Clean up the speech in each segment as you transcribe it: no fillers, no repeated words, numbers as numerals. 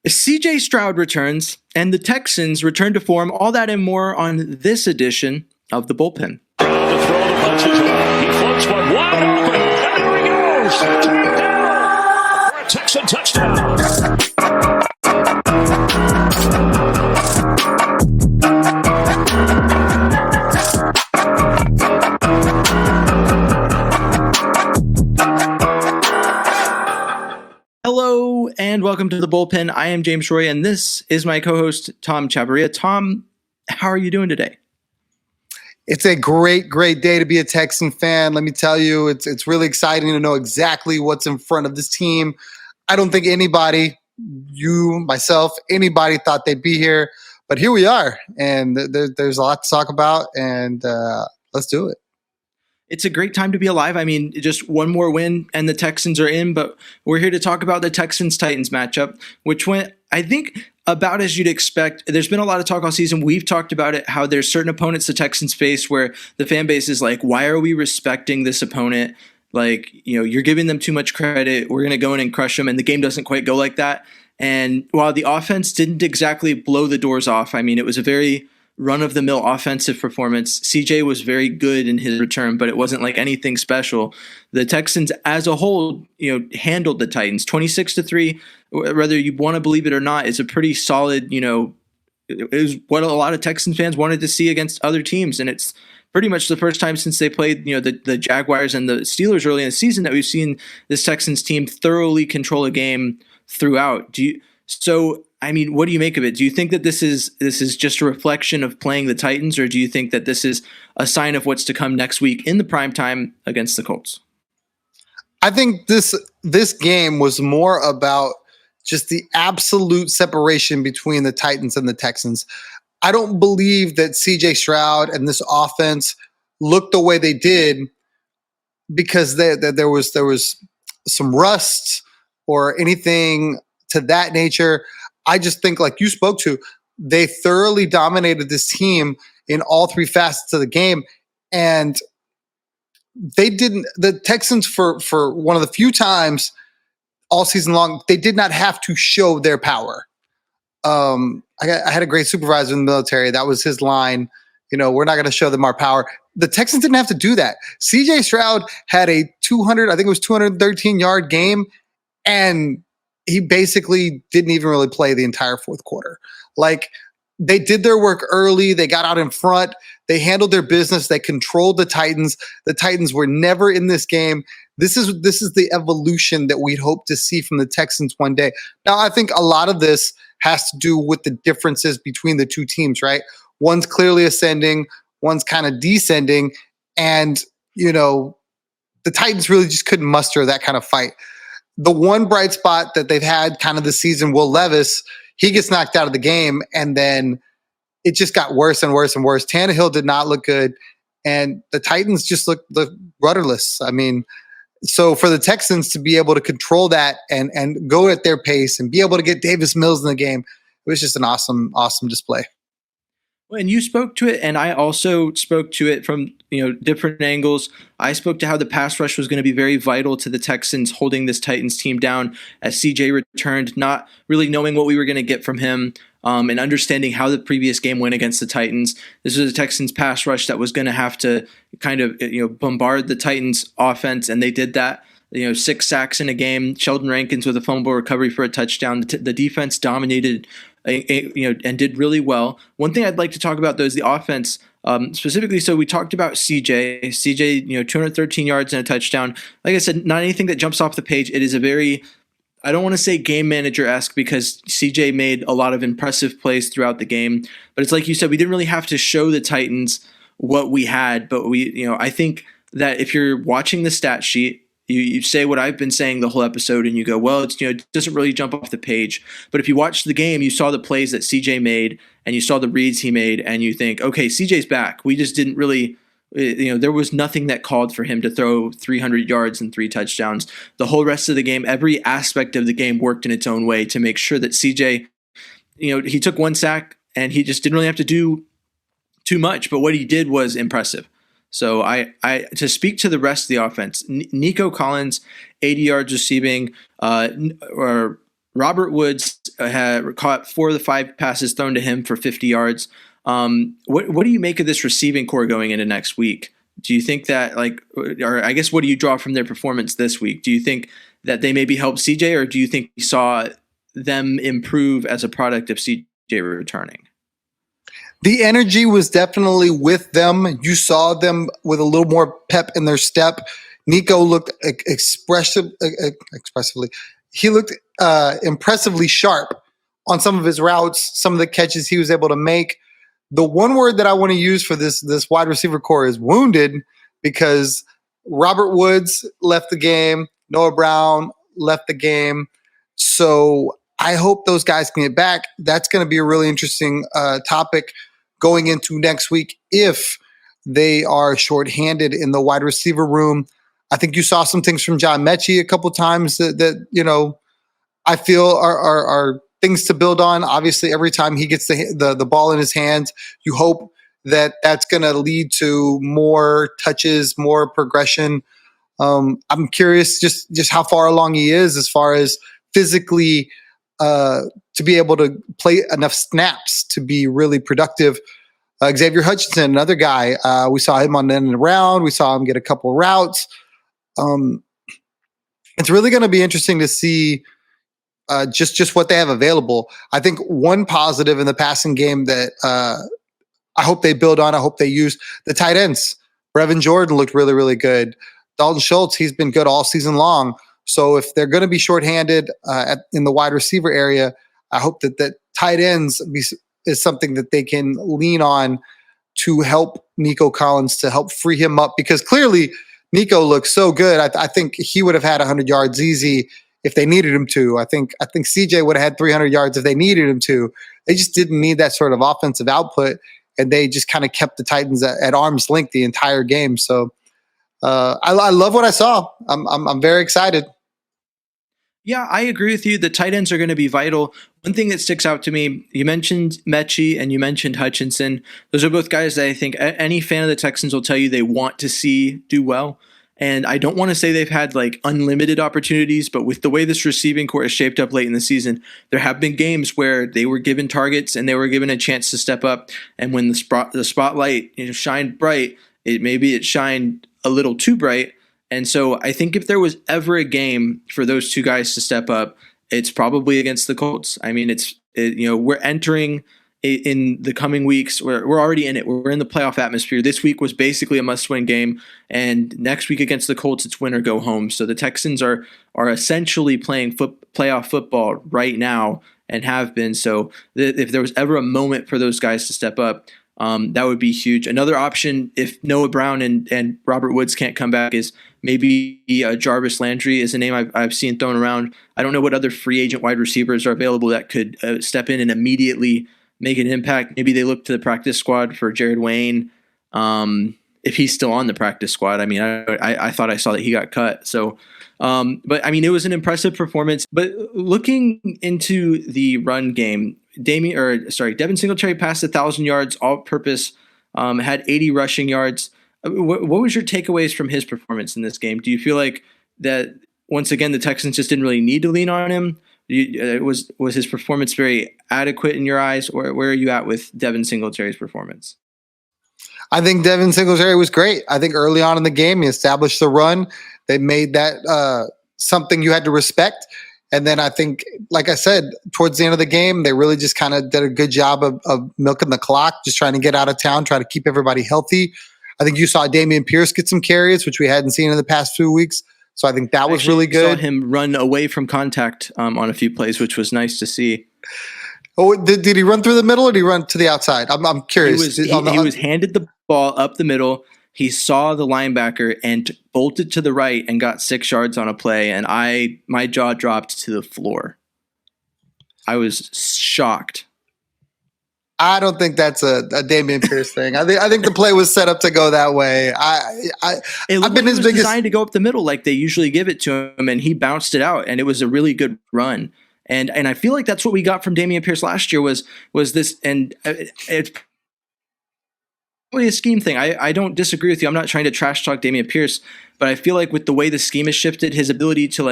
CJ Stroud returns, and the Texans return to form. All that and more on this edition of the Bullpen. To throw the punches on. He floats one wide open, and there he goes. Touchdown! For a Texan touchdown. Hello and welcome to the Bullpen. I am James Roy, and this is my co-host Tom Chavarria. Tom, how are you doing today? It's a great day to be a Texan fan. Let me tell you, it's really exciting to know exactly what's in front of this team. I don't think anybody, you, myself, anybody thought they'd be here, but here we are, and there's a lot to talk about, and let's do it. It's a great time to be alive. I mean, just one more win and the Texans are in, but we're here to talk about the Texans-Titans matchup, which went, I think, about as you'd expect. There's been a lot of talk all season. We've talked about it, how there's certain opponents the Texans face where the fan base is like, why are we respecting this opponent? Like, you're giving them too much credit. We're going to go in and crush them, and the game doesn't quite go like that. And while the offense didn't exactly blow the doors off, I mean, it was a very run-of-the-mill offensive performance. CJ was very good in his return, but it wasn't like anything special. The Texans as a whole, handled the Titans 26-3. Whether you want to believe it or not, is a pretty solid, it was what a lot of Texans fans wanted to see against other teams. And it's pretty much the first time since they played, the Jaguars and the Steelers early in the season that we've seen this Texans team thoroughly control a game throughout. What do you make of it? Do you think that this is just a reflection of playing the Titans, or do you think that this is a sign of what's to come next week in the prime time against the Colts? I think this game was more about just the absolute separation between the Titans and the Texans. I don't believe that CJ Stroud and this offense looked the way they did because there was some rust or anything to that nature. I just think, like you spoke to, they thoroughly dominated this team in all three facets of the game. And the Texans, for one of the few times all season long, they did not have to show their power. I had a great supervisor in the military. That was his line. We're not going to show them our power. The Texans didn't have to do that. CJ Stroud had a 213-yard game, and he basically didn't even really play the entire fourth quarter. Like, they did their work early. They got out in front. They handled their business. They controlled the Titans. The Titans were never in this game. This is the evolution that we'd hope to see from the Texans one day. Now, I think a lot of this has to do with the differences between the two teams, right? One's clearly ascending. One's kind of descending. And, the Titans really just couldn't muster that kind of fight. The one bright spot that they've had kind of this season, Will Levis, he gets knocked out of the game, and then it just got worse and worse and worse. Tannehill did not look good, and the Titans just looked rudderless. I mean, so for the Texans to be able to control that and go at their pace and be able to get Davis Mills in the game, it was just an awesome display. Well, and you spoke to it, and I also spoke to it from different angles. I spoke to how the pass rush was going to be very vital to the Texans holding this Titans team down as CJ returned, not really knowing what we were going to get from him, and understanding how the previous game went against the Titans. This was a Texans pass rush that was going to have to kind of bombard the Titans offense, and they did that. 6 sacks in a game. Sheldon Rankins with a fumble recovery for a touchdown. The defense dominated, and did really well. One thing I'd like to talk about, though, is the offense specifically. So we talked about CJ, 213 yards and a touchdown. Like I said, not anything that jumps off the page. It is a very, I don't want to say game manager-esque, because CJ made a lot of impressive plays throughout the game. But it's like you said, we didn't really have to show the Titans what we had. But I think that if you're watching the stat sheet, you say what I've been saying the whole episode, and you go, well, it doesn't really jump off the page. But if you watch the game, you saw the plays that CJ made, and you saw the reads he made, and you think, okay, CJ's back. We just didn't really, there was nothing that called for him to throw 300 yards and 3 touchdowns. The whole rest of the game, every aspect of the game worked in its own way to make sure that CJ, he took 1 sack, and he just didn't really have to do too much. But what he did was impressive. So I to speak to the rest of the offense, Nico Collins, 80 yards receiving, or Robert Woods had caught 4 of the 5 passes thrown to him for 50 yards. What do you make of this receiving core going into next week? Do you think that, or I guess, what do you draw from their performance this week? Do you think that they maybe helped CJ, or do you think you saw them improve as a product of CJ returning? The energy was definitely with them. You saw them with a little more pep in their step. Nico looked expressively. He looked impressively sharp on some of his routes, some of the catches he was able to make. The one word that I want to use for this wide receiver core is wounded, because Robert Woods left the game, Noah Brown left the game. So I hope those guys can get back. That's going to be a really interesting topic going into next week if they are shorthanded in the wide receiver room. I think you saw some things from John Mechie a couple times that I feel are things to build on. Obviously, every time he gets the ball in his hands, you hope that that's going to lead to more touches, more progression. I'm curious just how far along he is as far as physically to be able to play enough snaps to be really productive. Xavier Hutchinson, another guy, we saw him on the end of the round. We saw him get a couple routes. It's really going to be interesting to see just what they have available. I think one positive in the passing game that I hope they build on, I hope they use the tight ends. Brevin Jordan looked really, really good. Dalton Schultz, he's been good all season long. So if they're going to be shorthanded in the wide receiver area, I hope that tight ends is something that they can lean on to help Nico Collins, to help free him up, because clearly Nico looks so good. I think he would have had 100 yards easy if they needed him to. I think CJ would have had 300 yards if they needed him to. They just didn't need that sort of offensive output, and they just kind of kept the Titans at arm's length the entire game. So I love what I saw. I'm very excited. Yeah, I agree with you. The tight ends are going to be vital. One thing that sticks out to me, you mentioned Mechie and you mentioned Hutchinson. Those are both guys that I think any fan of the Texans will tell you they want to see do well. And I don't want to say they've had unlimited opportunities, but with the way this receiving core is shaped up late in the season, there have been games where they were given targets and they were given a chance to step up. And when the spotlight shined bright, it shined a little too bright. And so I think if there was ever a game for those two guys to step up, it's probably against the Colts. I mean, we're entering in the coming weeks. We're already in it. We're in the playoff atmosphere. This week was basically a must-win game, and next week against the Colts, it's win or go home. So the Texans are essentially playing playoff football right now and have been. So if there was ever a moment for those guys to step up, that would be huge. Another option, if Noah Brown and Robert Woods can't come back, is maybe Jarvis Landry is a name I've seen thrown around. I don't know what other free agent wide receivers are available that could step in and immediately make an impact. Maybe they look to the practice squad for Jared Wayne, if he's still on the practice squad. I mean, I thought I saw that he got cut. So, but I mean, it was an impressive performance. But looking into the run game, Devin Singletary passed 1,000 yards all-purpose, had 80 rushing yards. What was your takeaways from his performance in this game? Do you feel like that once again the Texans just didn't really need to lean on him? Was his performance very adequate in your eyes, or where are you at with Devin Singletary's performance? I think Devin Singletary was great. I think early on in the game he established the run. They made that something you had to respect. And then I think, like I said, towards the end of the game, they really just kind of did a good job of milking the clock, just trying to get out of town, trying to keep everybody healthy. I think you saw Dameon Pierce get some carries, which we hadn't seen in the past few weeks. So I think that was really good. I saw him run away from contact on a few plays, which was nice to see. Oh, did he run through the middle or did he run to the outside? I'm curious. He was handed the ball up the middle. He saw the linebacker and bolted to the right and got 6 yards on a play, and my jaw dropped to the floor. I was shocked. I don't think that's a Dameon Pierce thing. I think the play was set up to go that way. I've been his biggest designed to go up the middle like they usually give it to him, and he bounced it out, and it was a really good run. And I feel like that's what we got from Dameon Pierce last year was this, and it's probably a scheme thing. I don't disagree with you. I'm not trying to trash talk Dameon Pierce, but I feel like with the way the scheme has shifted, his ability to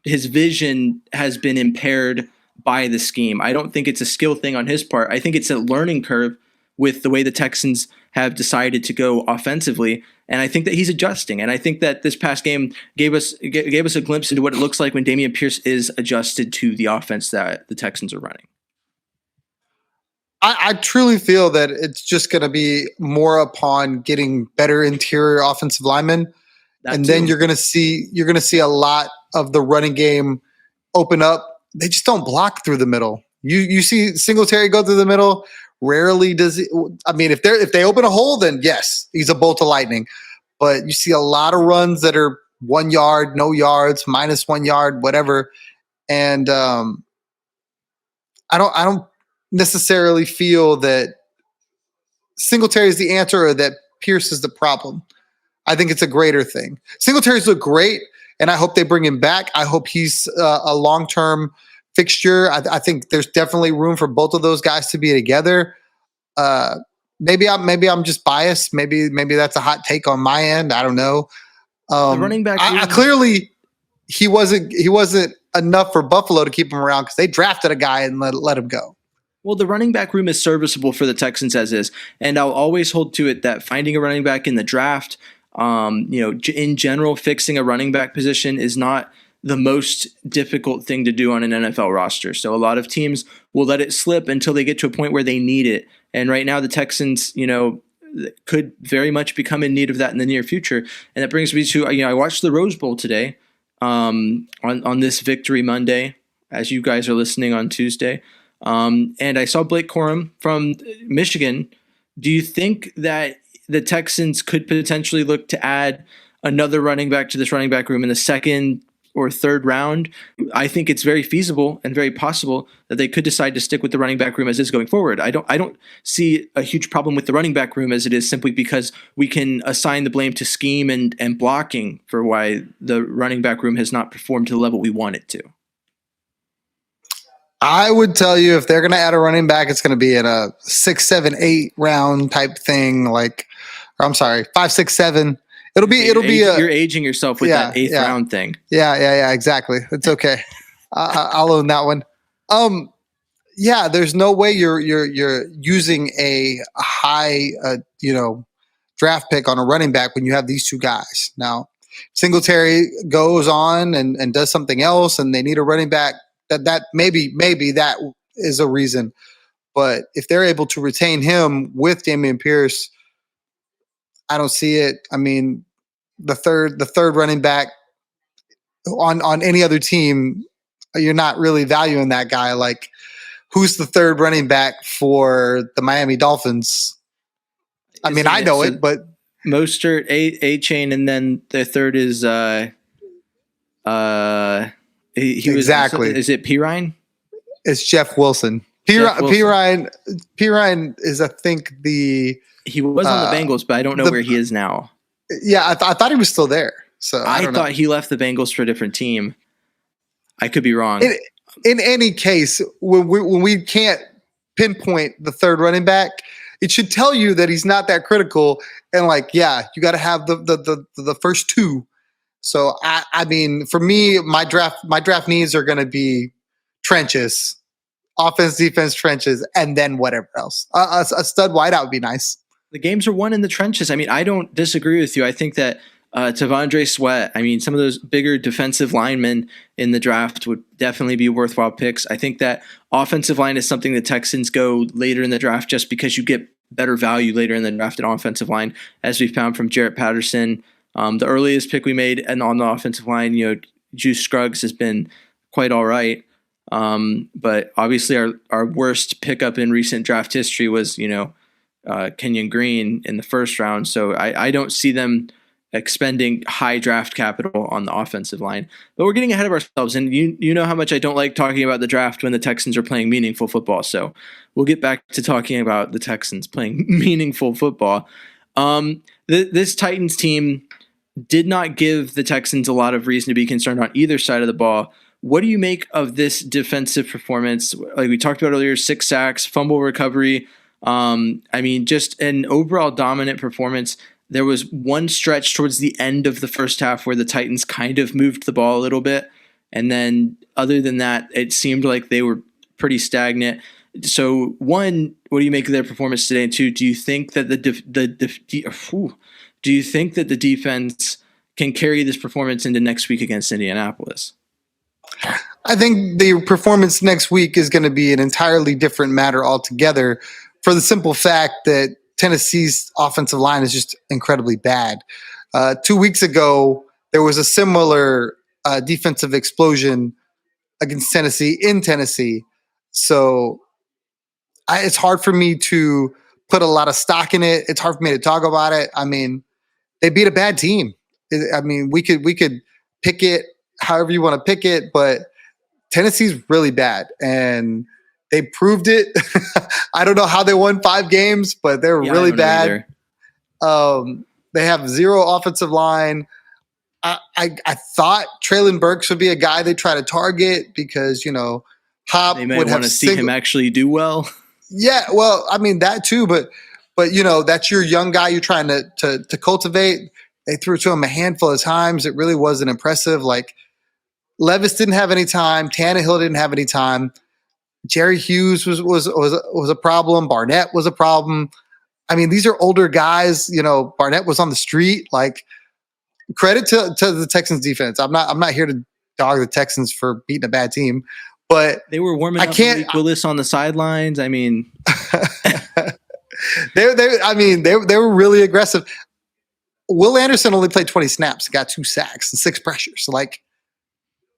his vision has been impaired by the scheme. I don't think it's a skill thing on his part. I think it's a learning curve with the way the Texans have decided to go offensively. And I think that he's adjusting. And I think that this past game gave us a glimpse into what it looks like when Dameon Pierce is adjusted to the offense that the Texans are running. I truly feel that it's just going to be more upon getting better interior offensive linemen. Then you're going to see a lot of the running game open up. They just don't block through the middle. You see Singletary go through the middle. Rarely does he. I mean, if they open a hole, then yes, he's a bolt of lightning. But you see a lot of runs that are 1 yard, no yards, -1 yard, whatever. And I don't necessarily feel that Singletary is the answer or that Pierce is the problem. I think it's a greater thing. Singletary's look great, and I hope they bring him back. I hope he's a long-term fixture. I think there's definitely room for both of those guys to be together. Maybe I'm just biased. Maybe that's a hot take on my end. I don't know. The running back. Clearly, he wasn't enough for Buffalo to keep him around because they drafted a guy and let him go. Well, the running back room is serviceable for the Texans as is, and I'll always hold to it that finding a running back in the draft, in general, fixing a running back position is not the most difficult thing to do on an NFL roster. So a lot of teams will let it slip until they get to a point where they need it. And right now the Texans, could very much become in need of that in the near future. And that brings me to, I watched the Rose Bowl today on this Victory Monday, as you guys are listening on Tuesday. And I saw Blake Corum from Michigan. Do you think that the Texans could potentially look to add another running back to this running back room in the second or third round? I think it's very feasible and very possible that they could decide to stick with the running back room as is going forward. I don't see a huge problem with the running back room as it is, simply because we can assign the blame to scheme and blocking for why the running back room has not performed to the level we want it to. I would tell you, if they're going to add a running back, it's going to be in a 6, 7, 8 round type thing. 5, 6, 7. You're aging yourself with that eighth round thing. Yeah, exactly. It's okay. I'll own that one. There's no way you're using a high draft pick on a running back when you have these two guys. Now, Singletary goes on and does something else, and they need a running back. That maybe that is a reason. But if they're able to retain him with Dameon Pierce, I don't see it. I mean, the third running back on any other team, you're not really valuing that guy. Like, who's the third running back for the Miami Dolphins? I mean, I know it, but Mostert, A-Chain, and then the third is exactly. Is it Pirine? It's Jeff Wilson. Pirine is, I think, he was on the Bengals, but I don't know where he is now. Yeah, I thought he was still there. So I thought he left the Bengals for a different team. I could be wrong. In any case, when we can't pinpoint the third running back, it should tell you that he's not that critical. And you got to have the first two. So I mean, for me, my draft needs are going to be trenches, offense, defense, trenches, and then whatever else. A stud wideout would be nice. The games are won in the trenches. I mean, I don't disagree with you. I think that Tavondre Sweat, some of those bigger defensive linemen in the draft would definitely be worthwhile picks. I think that offensive line is something the Texans go later in the draft just because you get better value later in the draft in offensive line, as we found from Jarrett Patterson. The earliest pick we made and on the offensive line, Juice Scruggs has been quite all right. But obviously our worst pickup in recent draft history was, Kenyon Green in the first round. So I don't see them expending high draft capital on the offensive line. But we're getting ahead of ourselves. And you know how much I don't like talking about the draft when the Texans are playing meaningful football. So we'll get back to talking about the Texans playing meaningful football. This Titans team did not give the Texans a lot of reason to be concerned on either side of the ball. What do you make of this defensive performance? Like we talked about earlier, 6 sacks, fumble recovery. Just an overall dominant performance. There was one stretch towards the end of the first half where the Titans kind of moved the ball a little bit, And then other than that, it seemed like they were pretty stagnant. So one, what do you make of their performance today? And two, do you think that do you think that the defense can carry this performance into next week against Indianapolis? I think the performance next week is going to be an entirely different matter altogether, for the simple fact that Tennessee's offensive line is just incredibly bad. 2 weeks ago, there was a similar defensive explosion against Tennessee in Tennessee. So it's hard for me to put a lot of stock in it. It's hard for me to talk about it. I mean, they beat a bad team. I mean, we could pick it however you want to pick it, but Tennessee's really bad, and they proved it. I don't know how they won 5 games, but they're really bad. They have zero offensive line. I thought Traylon Burks would be a guy they try to target because, Hop they may would want have to see him actually do well. Yeah, well, I mean that too, but that's your young guy you're trying to cultivate. They threw to him a handful of times. It really wasn't impressive. Like, Levis didn't have any time. Tannehill didn't have any time. Jerry Hughes was a problem. Barnett was a problem. I mean, these are older guys. Barnett was on the street. Like, credit to the Texans defense. I'm not here to dog the Texans for beating a bad team, but they were warming up Malik Willis on the sidelines. I mean, they were really aggressive. Will Anderson only played 20 snaps, got 2 sacks and 6 pressures. Like,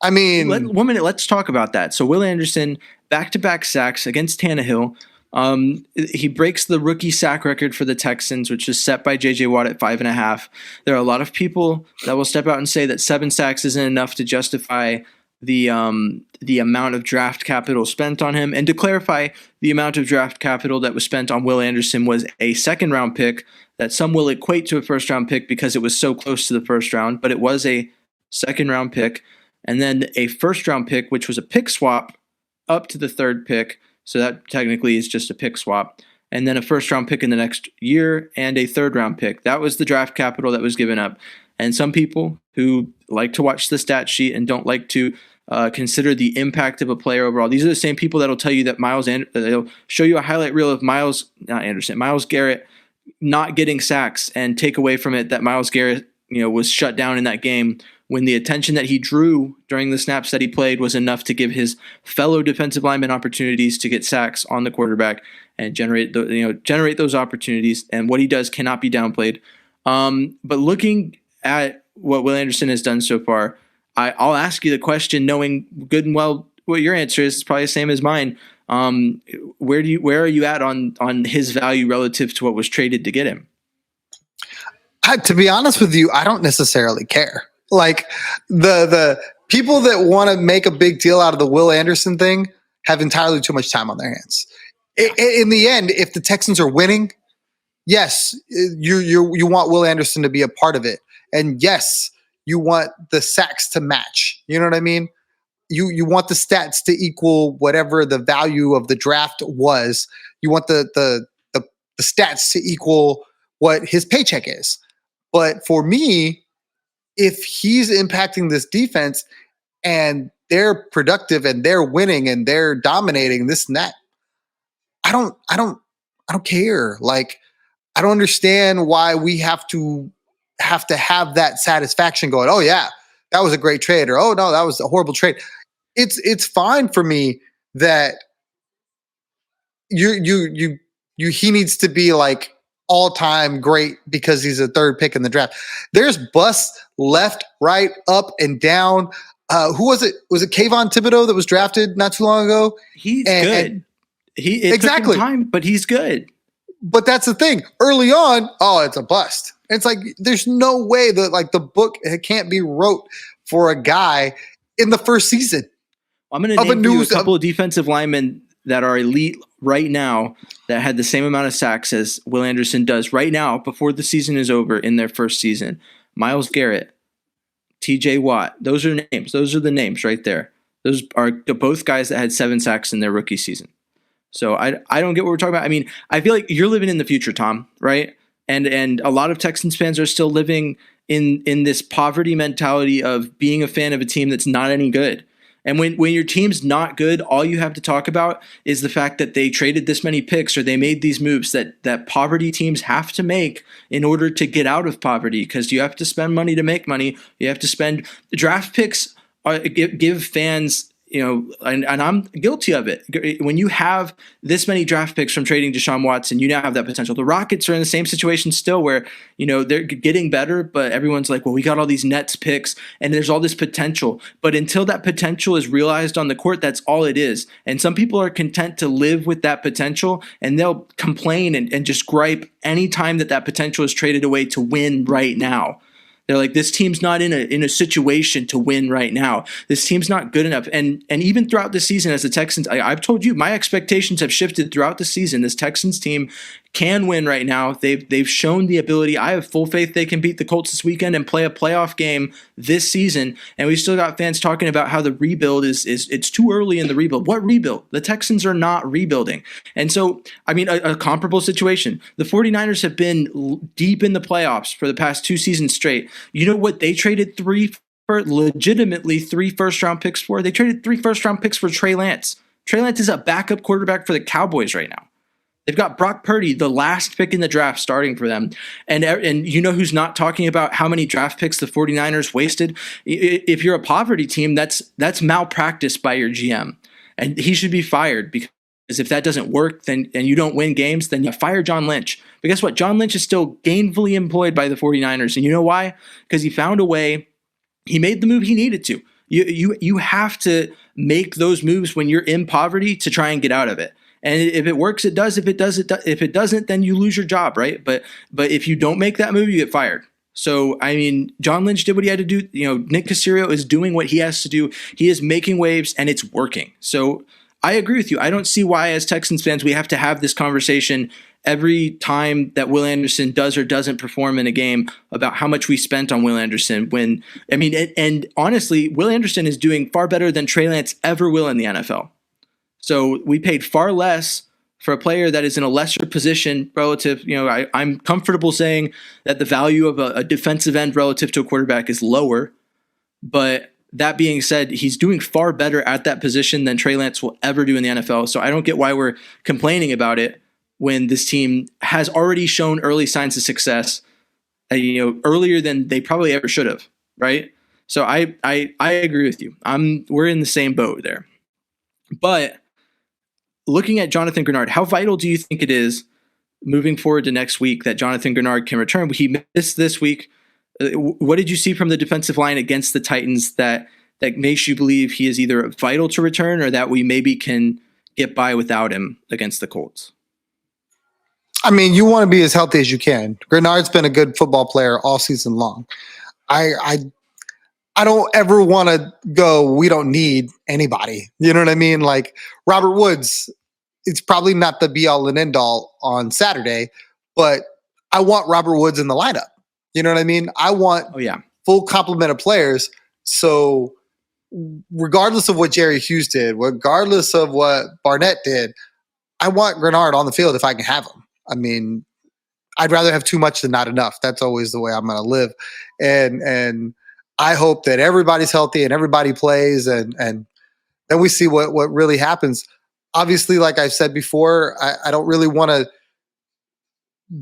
I mean, 1 minute. Let's talk about that. So Will Anderson, back-to-back sacks against Tannehill. He breaks the rookie sack record for the Texans, which is set by J.J. Watt at 5.5. There are a lot of people that will step out and say that 7 sacks isn't enough to justify the amount of draft capital spent on him. And to clarify, the amount of draft capital that was spent on Will Anderson was a second-round pick that some will equate to a first-round pick because it was so close to the first round, but it was a second-round pick. And then a first-round pick, which was a pick swap up to the third pick. So that technically is just a pick swap. And then a first-round pick in the next year and a third-round pick. That was the draft capital that was given up. And some people who like to watch the stat sheet and don't like to consider the impact of a player overall, these are the same people that will tell you that they'll show you a highlight reel of Myles Garrett not getting sacks and take away from it that Myles Garrett was shut down in that game when the attention that he drew during the snaps that he played was enough to give his fellow defensive linemen opportunities to get sacks on the quarterback and generate those opportunities. And what he does cannot be downplayed. But looking at what Will Anderson has done so far, I'll ask you the question, knowing good and well what your answer is. It's probably the same as mine. Where are you at on his value relative to what was traded to get him? To be honest with you, I don't necessarily care. Like, the people that want to make a big deal out of the Will Anderson thing have entirely too much time on their hands. In the end, if the Texans are winning, yes, you want Will Anderson to be a part of it, and yes, you want the sacks to match. You know what I mean? You want the stats to equal whatever the value of the draft was. You want the stats to equal what his paycheck is. But for me, if he's impacting this defense and they're productive and they're winning and they're dominating this and that, I don't care. Like, I don't understand why we have to have that satisfaction going, oh yeah, that was a great trade, or oh no, that was a horrible trade. It's fine for me that he needs to be like all-time great because he's a third pick in the draft. There's busts left, right, up, and down. Who was it? Was it Kayvon Thibodeau that was drafted not too long ago? He's good. It took him time, but he's good. But that's the thing. Early on, it's a bust. And it's like, there's no way that, like, the book can't be wrote for a guy in the first season. I'm going to name you a couple of defensive linemen that are elite right now that had the same amount of sacks as Will Anderson does right now before the season is over in their first season. Myles Garrett, TJ Watt. Those are names. Those are the names right there. Those are both guys that had 7 sacks in their rookie season. So I don't get what we're talking about. I mean, I feel like you're living in the future, Tom, right? And a lot of Texans fans are still living in this poverty mentality of being a fan of a team that's not any good. And when your team's not good, all you have to talk about is the fact that they traded this many picks or they made these moves that poverty teams have to make in order to get out of poverty, because you have to spend money to make money. You have to spend draft picks, give fans, and I'm guilty of it. When you have this many draft picks from trading Deshaun Watson, you now have that potential. The Rockets are in the same situation still where, they're getting better, but everyone's like, well, we got all these Nets picks and there's all this potential. But until that potential is realized on the court, that's all it is. And some people are content to live with that potential, and they'll complain and just gripe anytime that potential is traded away to win right now. They're like, this team's not in a situation to win right now. This team's not good enough. And even throughout the season as the Texans, I've told you, my expectations have shifted throughout the season. This Texans team can win right now. They've shown the ability. I have full faith they can beat the Colts this weekend and play a playoff game this season. And we still got fans talking about how the rebuild is it's too early in the rebuild. What rebuild? The Texans are not rebuilding. And so, a comparable situation. The 49ers have been deep in the playoffs for the past 2 seasons straight. You know what they traded legitimately 3 first-round picks for? They traded 3 first-round picks for Trey Lance. Trey Lance is a backup quarterback for the Cowboys right now. They've got Brock Purdy, the last pick in the draft, starting for them. And you know who's not talking about how many draft picks the 49ers wasted? If you're a poverty team, that's malpractice by your GM. And he should be fired, because if that doesn't work, and you don't win games, then you fire John Lynch. But guess what? John Lynch is still gainfully employed by the 49ers. And you know why? Because he found a way. He made the move he needed to. You have to make those moves when you're in poverty to try and get out of it. And if it works, it does. If it doesn't, then you lose your job, right? But if you don't make that move, you get fired. So, John Lynch did what he had to do. Nick Caserio is doing what he has to do. He is making waves, and it's working. So I agree with you. I don't see why, as Texans fans, we have to have this conversation every time that Will Anderson does or doesn't perform in a game about how much we spent on Will Anderson. And honestly, Will Anderson is doing far better than Trey Lance ever will in the NFL. So we paid far less for a player that is in a lesser position relative. I'm comfortable saying that the value of a defensive end relative to a quarterback is lower. But that being said, he's doing far better at that position than Trey Lance will ever do in the NFL. So I don't get why we're complaining about it when this team has already shown early signs of success, earlier than they probably ever should have, right? So I agree with you. We're in the same boat there. But looking at Jonathan Grenard, how vital do you think it is moving forward to next week that Jonathan Grenard can return? He missed this week. What did you see from the defensive line against the Titans that makes you believe he is either vital to return or that we maybe can get by without him against the Colts? You want to be as healthy as you can. Grenard's been a good football player all season long. I don't ever want to go, we don't need anybody. You know what I mean? Like Robert Woods, it's probably not the be all and end all on Saturday, but I want Robert Woods in the lineup. You know what I mean? I want full complement of players. So regardless of what Jerry Hughes did, regardless of what Barnett did, I want Grenard on the field if I can have him. I'd rather have too much than not enough. That's always the way I'm going to live. And I hope that everybody's healthy and everybody plays, and then we see what really happens. Obviously, like I've said before, I don't really want to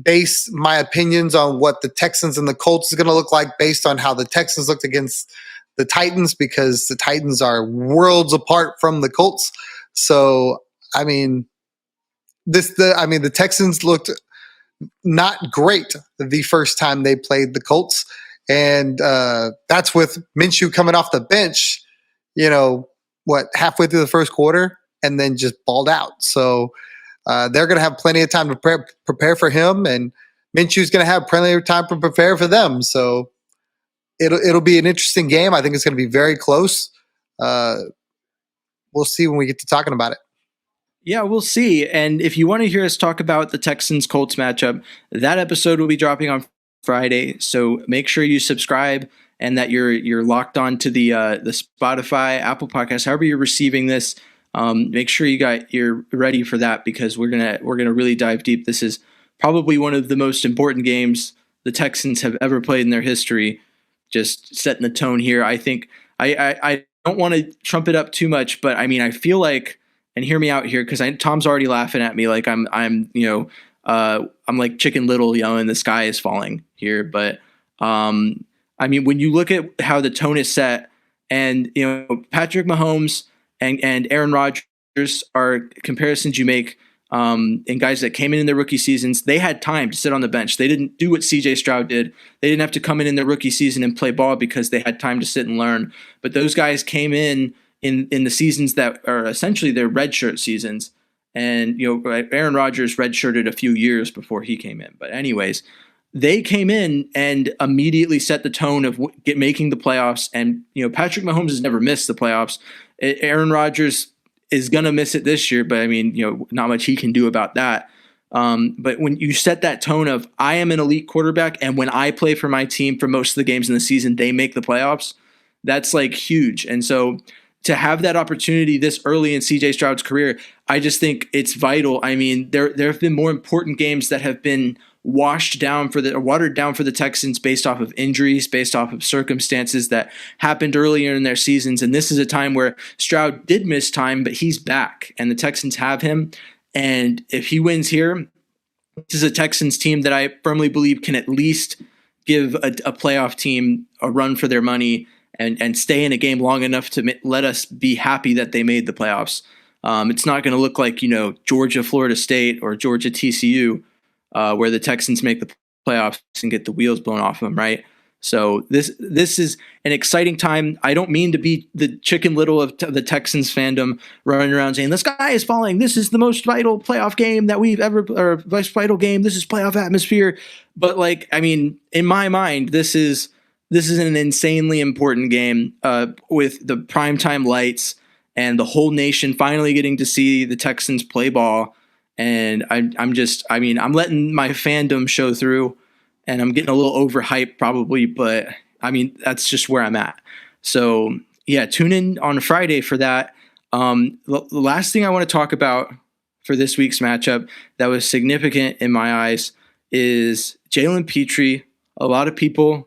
base my opinions on what the Texans and the Colts is going to look like based on how the Texans looked against the Titans, because the Titans are worlds apart from the Colts. So, the Texans looked not great the first time they played the Colts. And that's with Minshew coming off the bench, halfway through the first quarter, and then just balled out. So they're going to have plenty of time to prepare for him, and Minshew's going to have plenty of time to prepare for them. So it'll be an interesting game. I think it's going to be very close. We'll see when we get to talking about it. Yeah, we'll see. And if you want to hear us talk about the Texans-Colts matchup, that episode will be dropping on Friday. So make sure you subscribe and that you're locked on to the Spotify, Apple Podcasts, however you're receiving this. Make sure you're ready for that, because we're gonna really dive deep. This is probably one of the most important games the Texans have ever played in their history. Just setting the tone here. I think I don't want to trump it up too much, but I mean, I feel like, and hear me out here, because Tom's already laughing at me like I'm like Chicken Little yelling the sky is falling here. But I mean, when you look at how the tone is set, and Patrick Mahomes and Aaron Rodgers are comparisons you make, and guys that came in their rookie seasons, they had time to sit on the bench. They didn't do what CJ Stroud did. They didn't have to come in their rookie season and play ball because they had time to sit and learn. But those guys came in the seasons that are essentially their redshirt seasons. And Aaron Rodgers redshirted a few years before he came in. But anyways, they came in and immediately set the tone of making the playoffs. And Patrick Mahomes has never missed the playoffs. Aaron Rodgers is going to miss it this year, but I mean, not much he can do about that. But when you set that tone of, I am an elite quarterback, and when I play for my team for most of the games in the season, they make the playoffs, that's like huge. And so to have that opportunity this early in CJ Stroud's career, I just think it's vital. I mean, there have been more important games that have been watered down for the Texans based off of injuries, based off of circumstances that happened earlier in their seasons. And this is a time where Stroud did miss time, but he's back and the Texans have him. And if he wins here, this is a Texans team that I firmly believe can at least give a playoff team a run for their money and stay in a game long enough to let us be happy that they made the playoffs. It's not going to look like, Georgia, Florida State, or Georgia, TCU, where the Texans make the playoffs and get the wheels blown off them, right? So this is an exciting time. I don't mean to be the Chicken Little of the Texans fandom running around saying the sky is falling. This is the most vital playoff game that we've ever, or most vital game. This is playoff atmosphere. But in my mind, this is an insanely important game with the primetime lights and the whole nation finally getting to see the Texans play ball. And I'm letting my fandom show through, and I'm getting a little overhyped probably, but I mean, that's just where I'm at. So yeah, tune in on Friday for that. The last thing I want to talk about for this week's matchup that was significant in my eyes is Jalen Petrie. A lot of people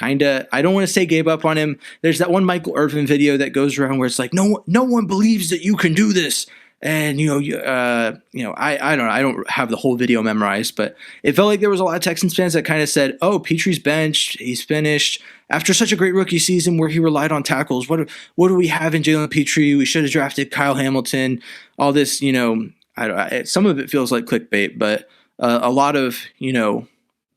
I don't want to say gave up on him. There's that one Michael Irvin video that goes around where it's like, no one believes that you can do this. And, I don't know. I don't have the whole video memorized, but it felt like there was a lot of Texans fans that kind of said, oh, Petrie's benched. He's finished after such a great rookie season where he relied on tackles. What do we have in Jalen Petrie? We should have drafted Kyle Hamilton. All this, some of it feels like clickbait, but a lot of,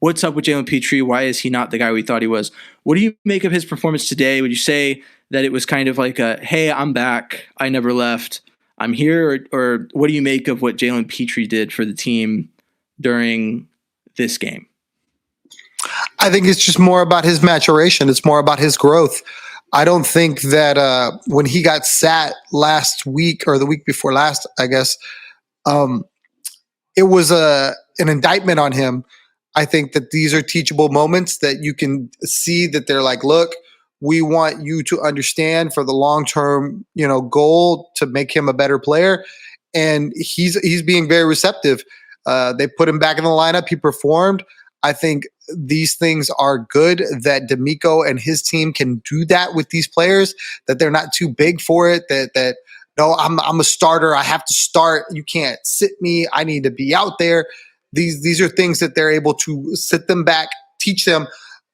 what's up with Jalen Petrie? Why is he not the guy we thought he was? What do you make of his performance today? Would you say that it was kind of like hey, I'm back. I never left. I'm here, or what do you make of what Jalen Petrie did for the team during this game? I think it's just more about his maturation. It's more about his growth. I don't think that when he got sat last week or the week before last, I guess, it was an indictment on him. I think that these are teachable moments that you can see that they're like, look, we want you to understand for the long-term, goal to make him a better player. And he's being very receptive. They put him back in the lineup. He performed. I think these things are good that D'Amico and his team can do that with these players, that they're not too big for it, that no, I'm a starter. I have to start. You can't sit me. I need to be out there. These are things that they're able to sit them back, teach them.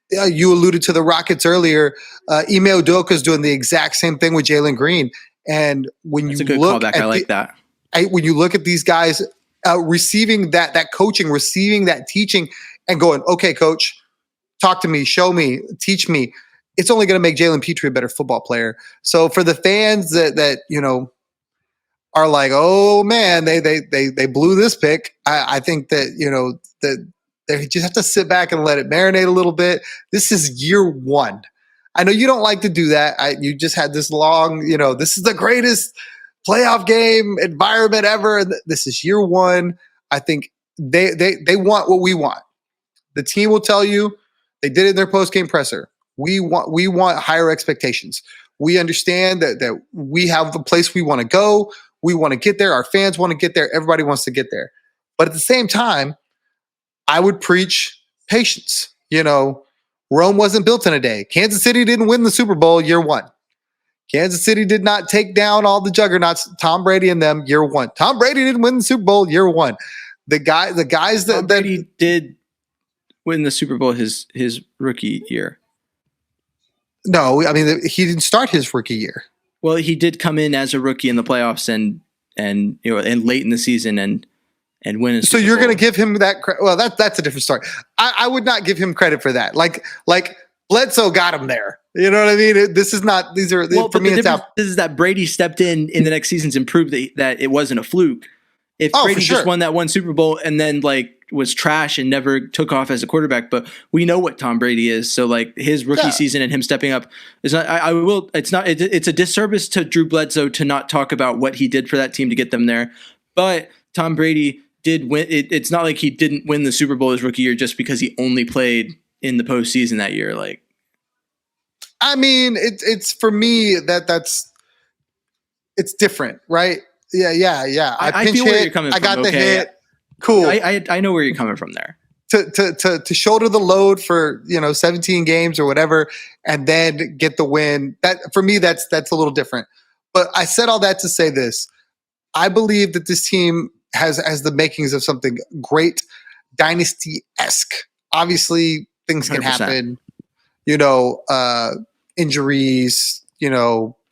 You alluded to the Rockets earlier. Ime Udoka is doing the exact same thing with Jalen Green. And when That's you a good look callback. I like that. When you look at these guys receiving that coaching, receiving that teaching, and going, okay, coach, talk to me, show me, teach me, it's only going to make Jalen Petrie a better football player. So for the fans that are like, oh man, they blew this pick, I think that that they just have to sit back and let it marinate a little bit. This is year one. I know you don't like to do that. You just had this long, this is the greatest playoff game environment ever. This is year one. I think they want what we want. The team will tell you, they did it in their post-game presser. We want higher expectations. We understand that we have the place we want to go. We want to get there. Our fans want to get there. Everybody wants to get there. But at the same time, I would preach patience. Rome wasn't built in a day. Kansas City didn't win the Super Bowl year one. Kansas City did not take down all the juggernauts. Tom Brady and them year one. Tom Brady didn't win the Super Bowl year one. The guys Tom Brady did win the Super Bowl his rookie year. No, I mean he didn't start his rookie year. Well, he did come in as a rookie in the playoffs and late in the season and win a Super So you're Bowl. going to give him that credit? Well, that's a different story. I would not give him credit for that. Like Bledsoe got him there. You know what I mean? This is not. These are for me. It's out. This is that Brady stepped in the next seasons and proved that it wasn't a fluke. If Brady just won that one Super Bowl and then was trash and never took off as a quarterback, but we know what Tom Brady is. So his rookie season and him stepping up is not. It's a disservice to Drew Bledsoe to not talk about what he did for that team to get them there. But Tom Brady did win. It's not like he didn't win the Super Bowl his rookie year just because he only played in the postseason that year. I mean, it's for me it's different, right? Yeah. I feel where you're coming from. I got the okay? hit. Cool. I know where you're coming from there. To shoulder the load for 17 games or whatever, and then get the win. That for me, that's a little different. But I said all that to say this: I believe that this team has the makings of something great, dynasty-esque. Obviously, things can 100%. happen. Injuries.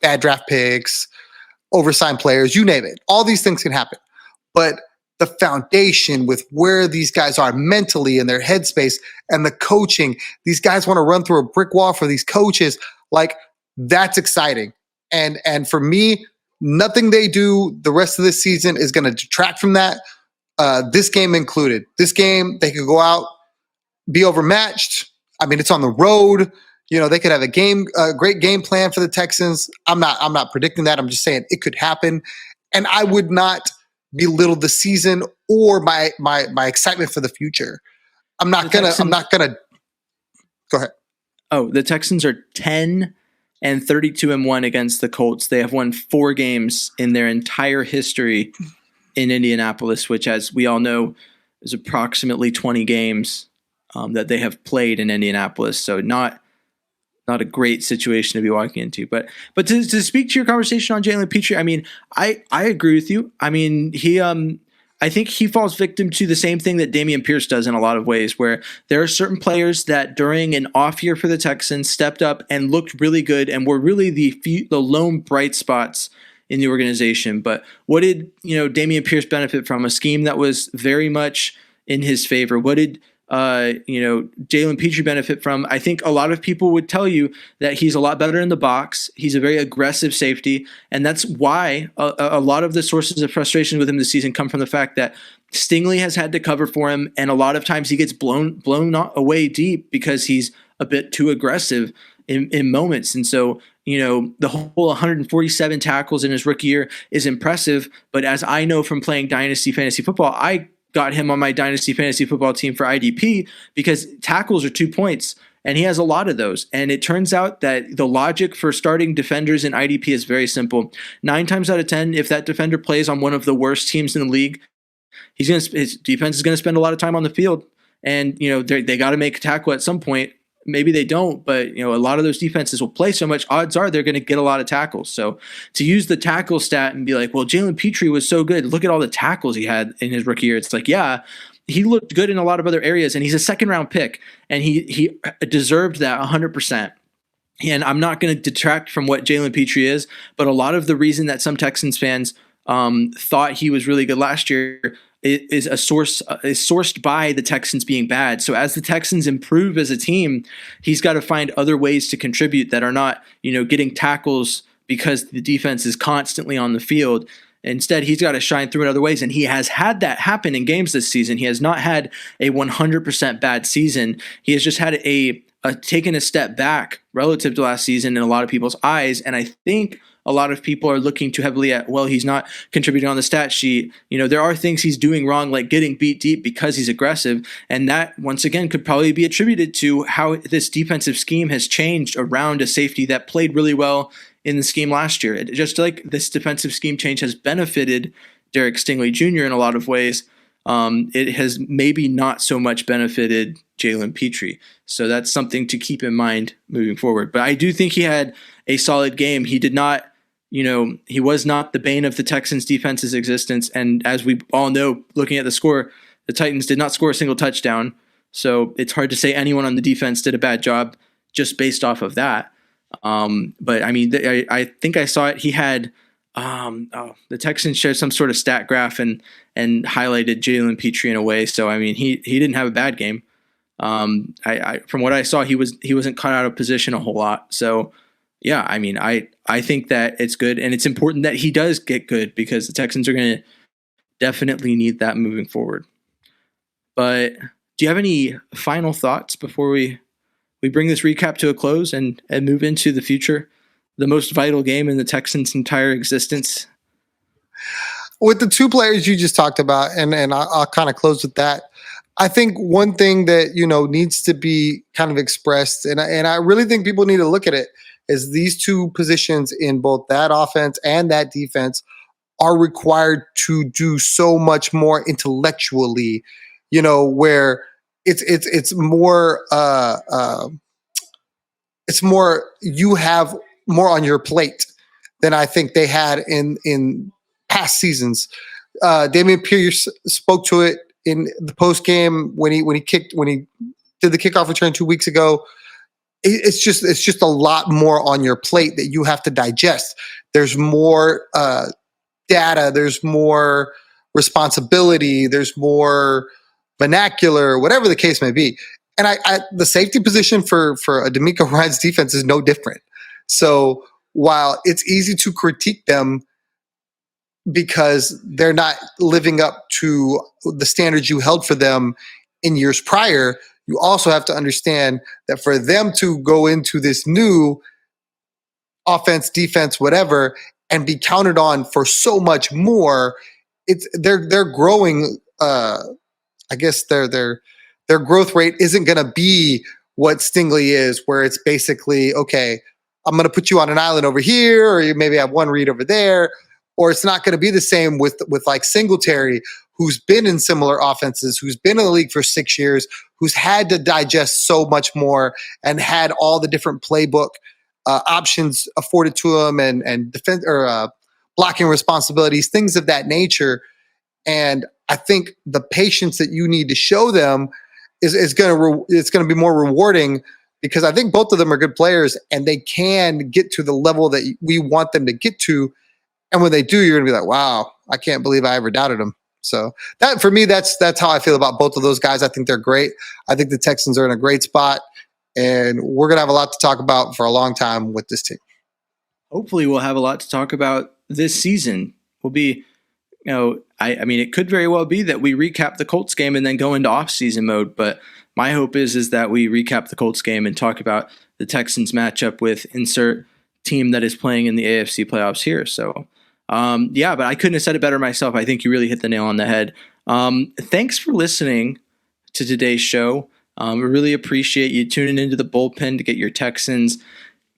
Bad draft picks, oversigned players. You name it. All these things can happen, but the foundation with where these guys are mentally in their headspace and the coaching, these guys want to run through a brick wall for these coaches. That's exciting. And for me, nothing they do the rest of the season is going to detract from that. This game included. This game, they could go out, be overmatched. I mean, it's on the road. They could have a great game plan for the Texans. I'm not predicting that. I'm just saying it could happen. And I would not belittle the season or my excitement for the future. I'm not gonna go ahead. Oh, the Texans are 10-32-1 against the Colts. They have won 4 games in their entire history in Indianapolis, which, as we all know, is approximately 20 games that they have played in Indianapolis. So not a great situation to be walking into. But to speak to your conversation on Jalen Petrie, I mean, I agree with you. I mean, I think he falls victim to the same thing that Dameon Pierce does in a lot of ways, where there are certain players that during an off year for the Texans stepped up and looked really good and were really the lone bright spots in the organization. But what did Dameon Pierce benefit from? A scheme that was very much in his favor. What did Jalen Petrie benefit from? I think a lot of people would tell you that he's a lot better in the box. He's a very aggressive safety. And that's why a lot of the sources of frustration with him this season come from the fact that Stingley has had to cover for him. And a lot of times he gets blown away deep because he's a bit too aggressive in moments. And so, the whole 147 tackles in his rookie year is impressive. But as I know from playing Dynasty Fantasy Football, I got him on my Dynasty Fantasy Football team for IDP because tackles are 2 points, and he has a lot of those. And it turns out that the logic for starting defenders in IDP is very simple. 9 times out of 10, if that defender plays on one of the worst teams in the league, his defense is going to spend a lot of time on the field. And, they got to make a tackle at some point. Maybe they don't, but a lot of those defenses will play so much. Odds are they're going to get a lot of tackles. So to use the tackle stat and be like, well, Jalen Petrie was so good. Look at all the tackles he had in his rookie year. It's like, yeah, he looked good in a lot of other areas, and he's a second-round pick, and he deserved that 100%. And I'm not going to detract from what Jalen Petrie is, but a lot of the reason that some Texans fans thought he was really good last year is sourced by the Texans being bad. So as the Texans improve as a team, he's got to find other ways to contribute that are not, getting tackles because the defense is constantly on the field. Instead, he's got to shine through in other ways, and he has had that happen in games this season. He has not had a 100% bad season. He has just had taken a step back relative to last season in a lot of people's eyes, and I think a lot of people are looking too heavily at, well, he's not contributing on the stat sheet. There are things he's doing wrong, like getting beat deep because he's aggressive. And that, once again, could probably be attributed to how this defensive scheme has changed around a safety that played really well in the scheme last year. Just like this defensive scheme change has benefited Derek Stingley Jr. in a lot of ways, it has maybe not so much benefited Jalen Petrie. So that's something to keep in mind moving forward. But I do think he had a solid game. He did not, he was not the bane of the Texans defense's existence. And as we all know, looking at the score, the Titans did not score a single touchdown. So it's hard to say anyone on the defense did a bad job just based off of that. But I mean, I think I saw it. He had, the Texans shared some sort of stat graph and highlighted Jalen Petrie in a way. So, I mean, he didn't have a bad game. I from what I saw, he wasn't caught out of position a whole lot. So yeah, I mean, I think that it's good, and it's important that he does get good because the Texans are going to definitely need that moving forward. But do you have any final thoughts before we bring this recap to a close and move into the future, the most vital game in the Texans' entire existence? With the two players you just talked about, and I'll kind of close with that. I think one thing that, needs to be kind of expressed, and I really think people need to look at it, is these two positions in both that offense and that defense are required to do so much more intellectually, where it's more you have more on your plate than I think they had in past seasons. Dameon Pierce spoke to it in the post game when he did the kickoff return 2 weeks ago. It's just a lot more on your plate that you have to digest. There's more data. There's more responsibility. There's more vernacular, whatever the case may be. And the safety position for a D'Amico Ryans defense is no different. So while it's easy to critique them because they're not living up to the standards you held for them in years prior, you also have to understand that for them to go into this new offense, defense, whatever, and be counted on for so much more, they're growing. I guess their growth rate isn't going to be what Stingley is, where it's basically, okay, I'm going to put you on an island over here, or you maybe have one read over there, or it's not going to be the same with like Singletary, who's been in similar offenses, who's been in the league for 6 years, who's had to digest so much more and had all the different playbook options afforded to him and defense or blocking responsibilities, things of that nature. And I think the patience that you need to show them is going to be more rewarding, because I think both of them are good players and they can get to the level that we want them to get to. And when they do, you're going to be like, wow, I can't believe I ever doubted them. So that, for me, that's how I feel about both of those guys. I think they're great. I think the Texans are in a great spot, and we're going to have a lot to talk about for a long time with this team. Hopefully we'll have a lot to talk about this season. We'll be, I mean, it could very well be that we recap the Colts game and then go into off-season mode, but my hope is that we recap the Colts game and talk about the Texans matchup with insert team that is playing in the AFC playoffs here. So, but I couldn't have said it better myself. I think you really hit the nail on the head. Thanks for listening to today's show. We really appreciate you tuning into the bullpen to get your Texans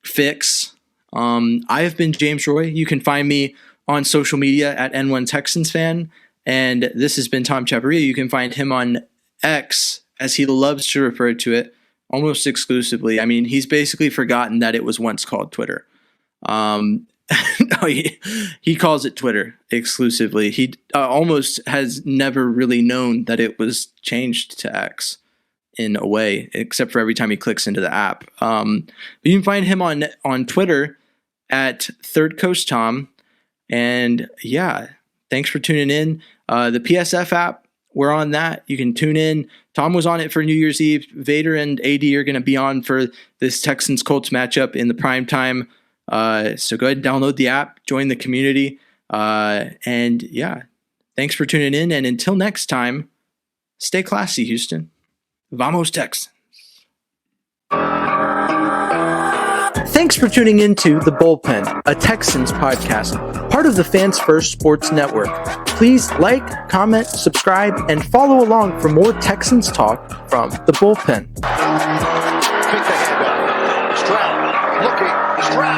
fix. I have been James Roy. You can find me on social media at N1 Texans fan. And this has been Tom Chavarria. You can find him on X, as he loves to refer to it, almost exclusively. I mean, he's basically forgotten that it was once called Twitter. No, he calls it Twitter exclusively. He almost has never really known that it was changed to X in a way, except for every time he clicks into the app. But you can find him on Twitter at Third Coast Tom. And yeah, thanks for tuning in. The PSF app, we're on that. You can tune in. Tom was on it for New Year's Eve. Vader and AD are going to be on for this Texans-Colts matchup in the prime time. So go ahead and download the app, join the community. And yeah, thanks for tuning in. And until next time, stay classy, Houston. Vamos Texans. Thanks for tuning into The Bullpen, a Texans podcast, part of the Fans First Sports Network. Please like, comment, subscribe, and follow along for more Texans talk from The Bullpen. Kick the handoff. Stroud looking. Stroud.